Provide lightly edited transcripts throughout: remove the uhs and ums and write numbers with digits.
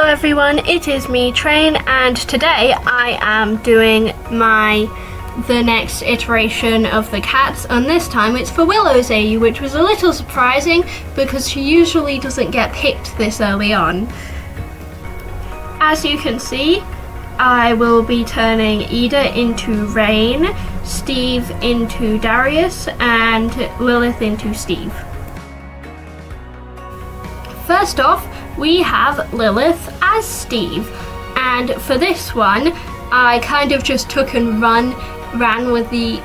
everyone, it is me, Train, and today I am doing the next iteration of the C.A.Ts, and this time it's for Willow's AU, which was a little surprising because she usually doesn't get picked this early on. As you can see, I will be turning Ida into Rain, Steve into Darius, and Lilith into Steve. First off, we have Lilith as Steve, and for this one, I kind of just took and ran with the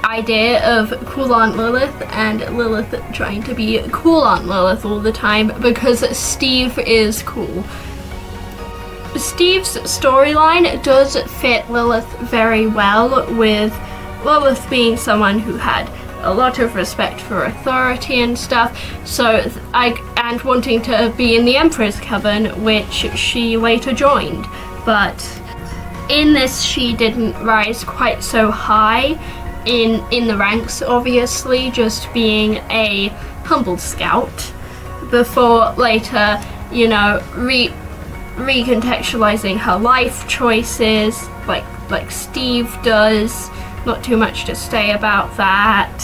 idea of cool Aunt Lilith and Lilith trying to be cool Aunt Lilith all the time because Steve is cool. Steve's storyline does fit Lilith very well, with Lilith being someone who had a lot of respect for authority and stuff, and wanting to be in the Emperor's Coven, which she later joined. But in this, she didn't rise quite so high in the ranks, obviously, just being a humble scout, before later, recontextualizing her life choices, like Steve does. Not too much to say about that.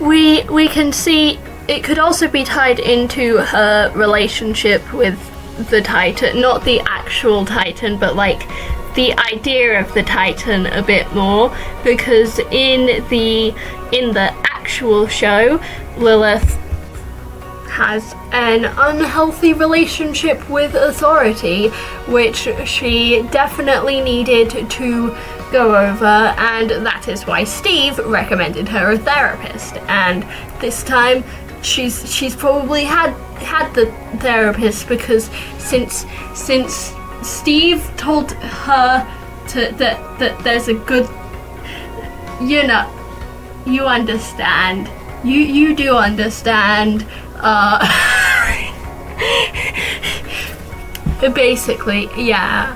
We can see it could also be tied into her relationship with the Titan, not the actual Titan, but the idea of the Titan a bit more, because in the actual show, Lilith has an unhealthy relationship with authority, which she definitely needed to go over, and that is why Steve recommended her a therapist. And this time she's probably had the therapist, because since Steve told her that there's a good, you understand, you do understand, basically, yeah.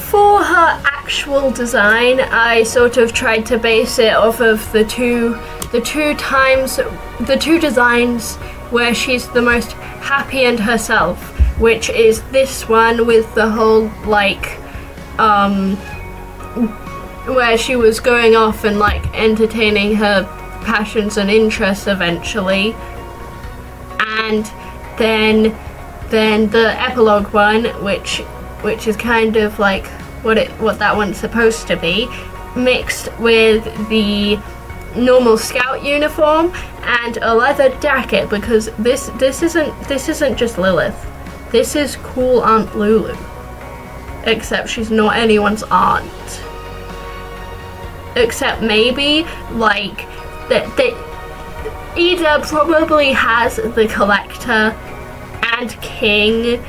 For her actual design, I sort of tried to base it off of the two designs where she's the most happy and herself, which is this one with the whole where she was going off and entertaining her passions and interests eventually, and then the epilogue one, which is kind of what that one's supposed to be, mixed with the normal scout uniform and a leather jacket, because this isn't just Lilith. This is cool Aunt Lulu, except she's not anyone's aunt. Except maybe that Ida probably has the Collector and King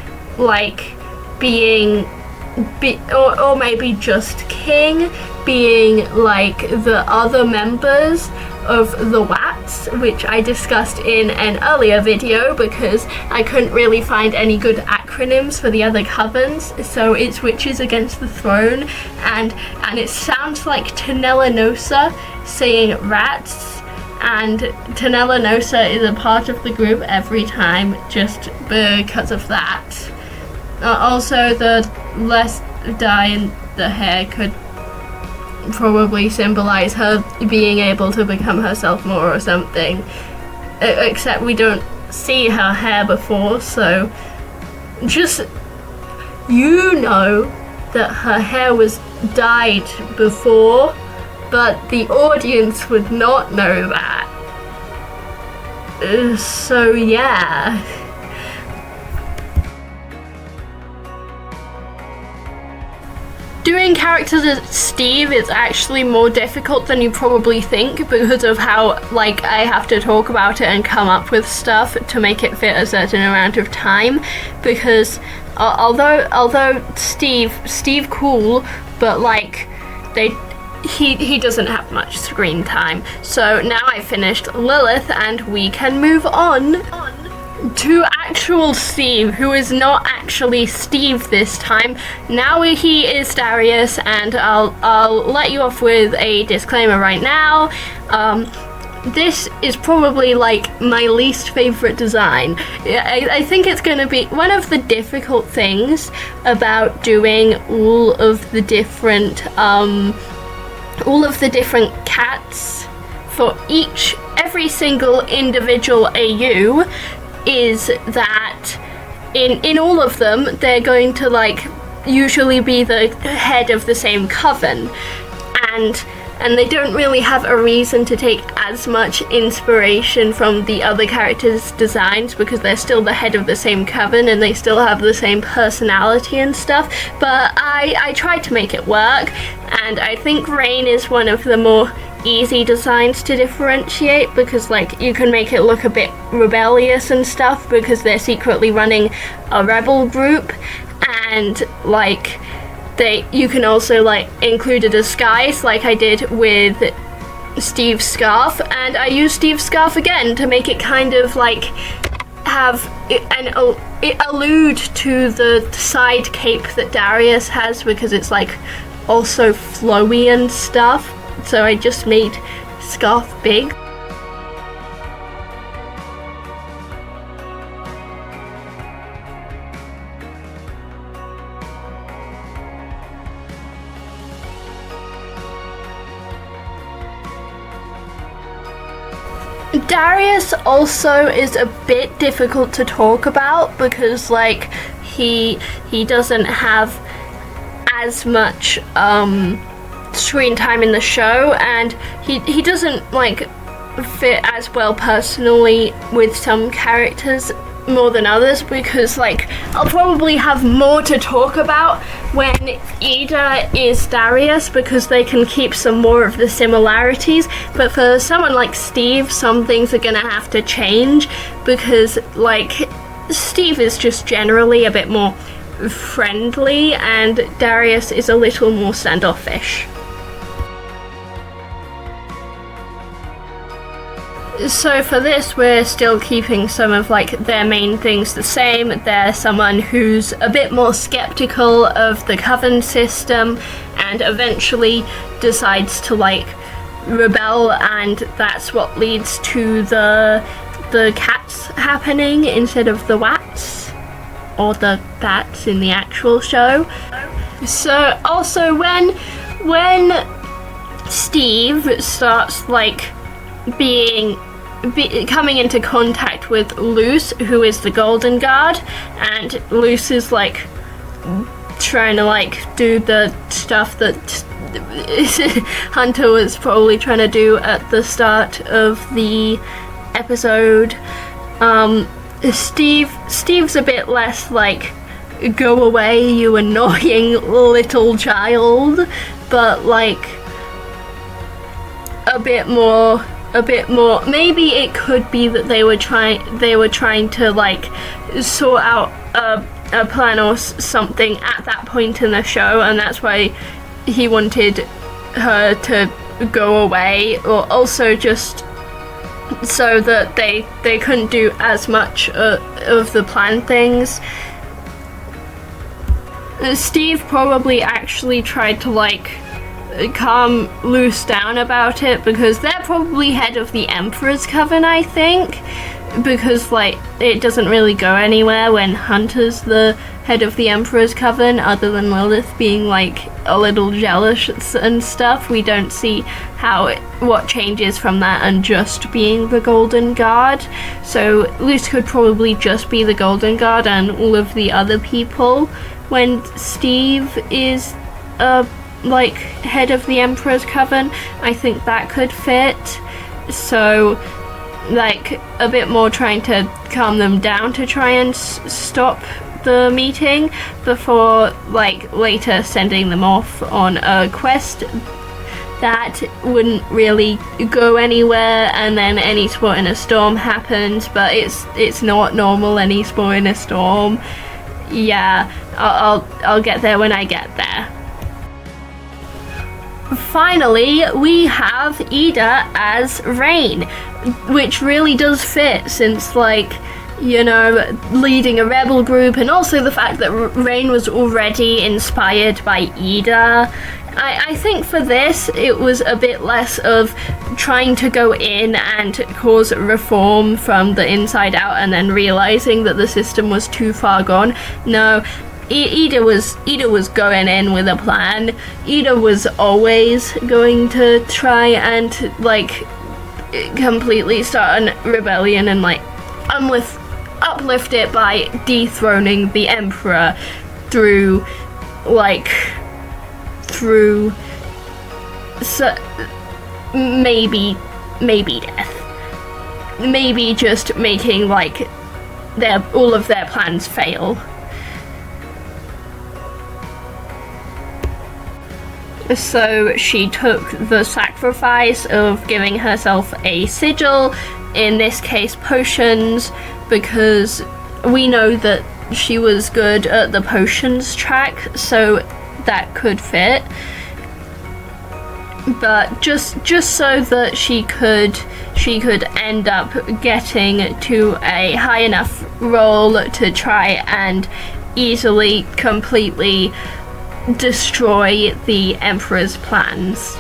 or maybe just King being the other members of the W.A.T.s, which I discussed in an earlier video because I couldn't really find any good acronyms for the other covens. So it's Witches Against the Throne, and it sounds like Tenella Nosa saying rats, and Tenella Nosa is a part of the group every time just because of that. Also, the less dye in the hair could probably symbolize her being able to become herself more or something. Except we don't see her hair before, so just that her hair was dyed before, but the audience would not know that. So yeah. Doing characters as Steve is actually more difficult than you probably think because of how, I have to talk about it and come up with stuff to make it fit a certain amount of time, because although Steve cool, but like he doesn't have much screen time. So now I finished Lilith, and we can move on to actual Steve, who is not actually Steve this time. Now he is Darius, and I'll let you off with a disclaimer right now. This is probably like my least favorite design. I think it's going to be one of the difficult things about doing all of the different cats for every single individual AU, is that in all of them they're going to like usually be the head of the same coven, and they don't really have a reason to take as much inspiration from the other characters' designs because they're still the head of the same coven and they still have the same personality and stuff. But I tried to make it work, and I think Rain is one of the more easy designs to differentiate because like you can make it look a bit rebellious and stuff because they're secretly running a rebel group, and like you can also like include a disguise like I did with Steve's scarf, and I used Steve's scarf again to make it kind of like have it allude to the side cape that Darius has because it's like also flowy and stuff. So I just made scarf big. Darius also is a bit difficult to talk about because like he doesn't have as much screen time in the show, and he doesn't like fit as well personally with some characters more than others because like I'll probably have more to talk about when Ida is Darius because they can keep some more of the similarities, but for someone like Steve some things are gonna have to change because like Steve is just generally a bit more friendly and Darius is a little more standoffish. So for this we're still keeping some of like their main things the same. They're someone who's a bit more skeptical of the coven system and eventually decides to like rebel, and that's what leads to the cats happening instead of the wats or the bats in the actual show. So also when Steve starts like coming into contact with Luce, who is the Golden Guard, and Luce is like trying to like do the stuff that Hunter was probably trying to do at the start of the episode. Steve's a bit less like go away you annoying little child, but like a bit more. Maybe it could be that they were trying to like sort out a plan or something at that point in the show, and that's why he wanted her to go away, or also just so that they couldn't do as much of the planned things. Steve probably actually tried to like calm Luce down about it because they're probably head of the Emperor's Coven, I think, because like it doesn't really go anywhere when Hunter's the head of the Emperor's Coven, other than Lilith being like a little jealous and stuff. We don't see what changes from that and just being the Golden Guard. So Luce could probably just be the Golden Guard and all of the other people when Steve is like head of the Emperor's Coven. I think that could fit. So like a bit more trying to calm them down to try and stop the meeting before like later sending them off on a quest that wouldn't really go anywhere, and then any spot in a storm happens, but it's not normal any spot in a storm. yeah, I'll get there when I get there. Finally, we have Ida as Rain, which really does fit since, like, you know, leading a rebel group, and also the fact that Rain was already inspired by Ida. I think for this, it was a bit less of trying to go in and cause reform from the inside out and then realizing that the system was too far gone. No, Ida was going in with a plan. Ida was always going to try and, like, completely start a rebellion and, like, uplift it by dethroning the Emperor through maybe death. Maybe just making, like, all of their plans fail. So she took the sacrifice of giving herself a sigil, in this case potions, because we know that she was good at the potions track, so that could fit. But just so that she could end up getting to a high enough roll to try and easily, completely destroy the Emperor's plans.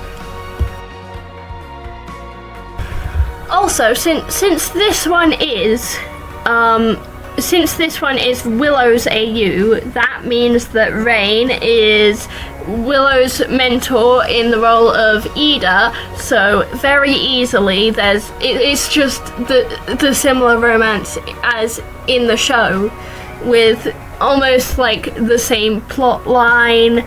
Also, since this one is Willow's AU, that means that Rain is Willow's mentor in the role of Ida, so very easily it's just the similar romance as in the show, with almost like the same plot line.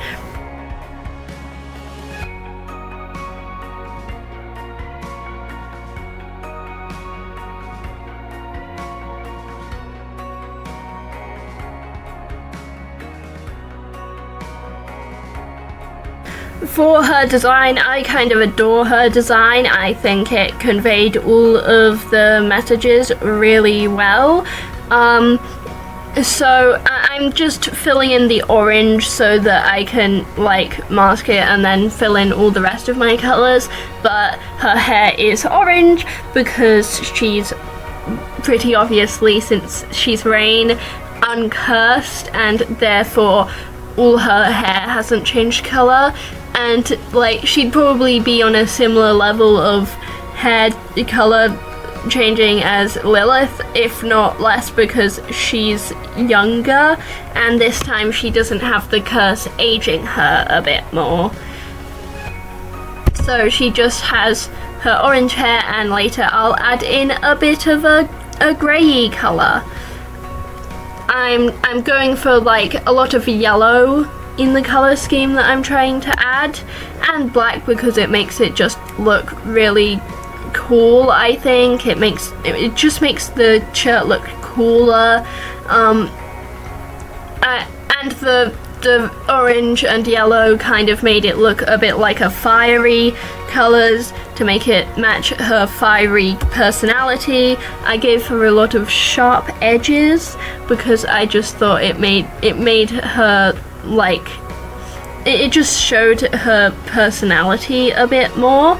For her design, I kind of adore her design. I think it conveyed all of the messages really well. So I'm just filling in the orange so that I can, like, mask it and then fill in all the rest of my colours. But her hair is orange because she's pretty obviously, since she's Rain, uncursed, and therefore all her hair hasn't changed colour. And, like, she'd probably be on a similar level of hair colour changing as Lilith, if not less, because she's younger, and this time she doesn't have the curse aging her a bit more. So she just has her orange hair, and later I'll add in a bit of a grey colour. I'm going for, like, a lot of yellow in the colour scheme that I'm trying to add, and black because it makes it just look really cool. I think it just makes the shirt look cooler, and the orange and yellow kind of made it look a bit like a fiery colours to make it match her fiery personality. I gave her a lot of sharp edges because I just thought it made her, like, it just showed her personality a bit more.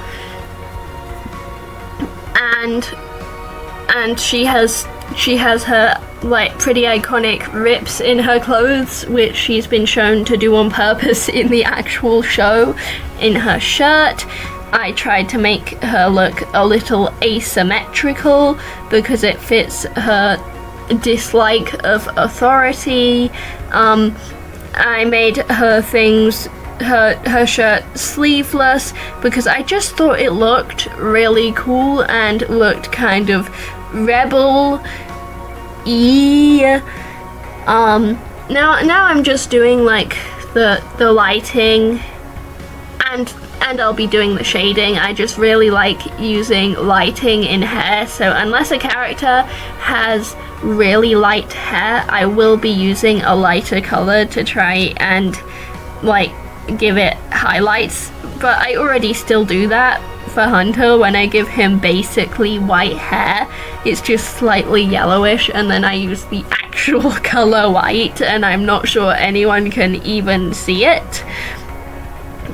And she has her, like, pretty iconic rips in her clothes, which she's been shown to do on purpose in the actual show in her shirt. I tried to make her look a little asymmetrical because it fits her dislike of authority. I made her shirt sleeveless because I just thought it looked really cool and looked kind of rebel-y. Now I'm just doing, like, the lighting, and I'll be doing the shading. I just really like using lighting in hair, so unless a character has really light hair, I will be using a lighter color to try and, like, give it highlights. But I already still do that for Hunter when I give him basically white hair. It's just slightly yellowish, and then I use the actual actual color white, and I'm not sure anyone can even see it.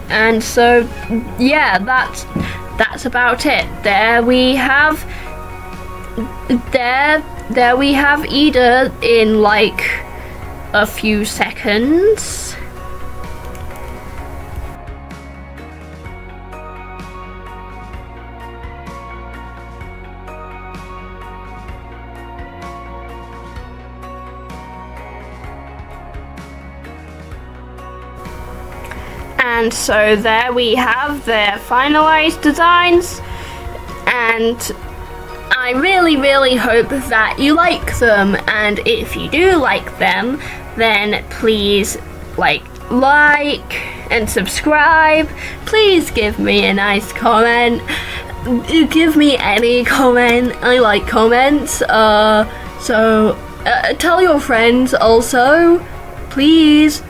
And so yeah, that's about it. There we have Ida in like a few seconds. And so there we have their finalized designs, and I really hope that you like them, and if you do like them, then please like and subscribe. Please give me a nice comment. Give me any comment. I like comments. So tell your friends also. Please.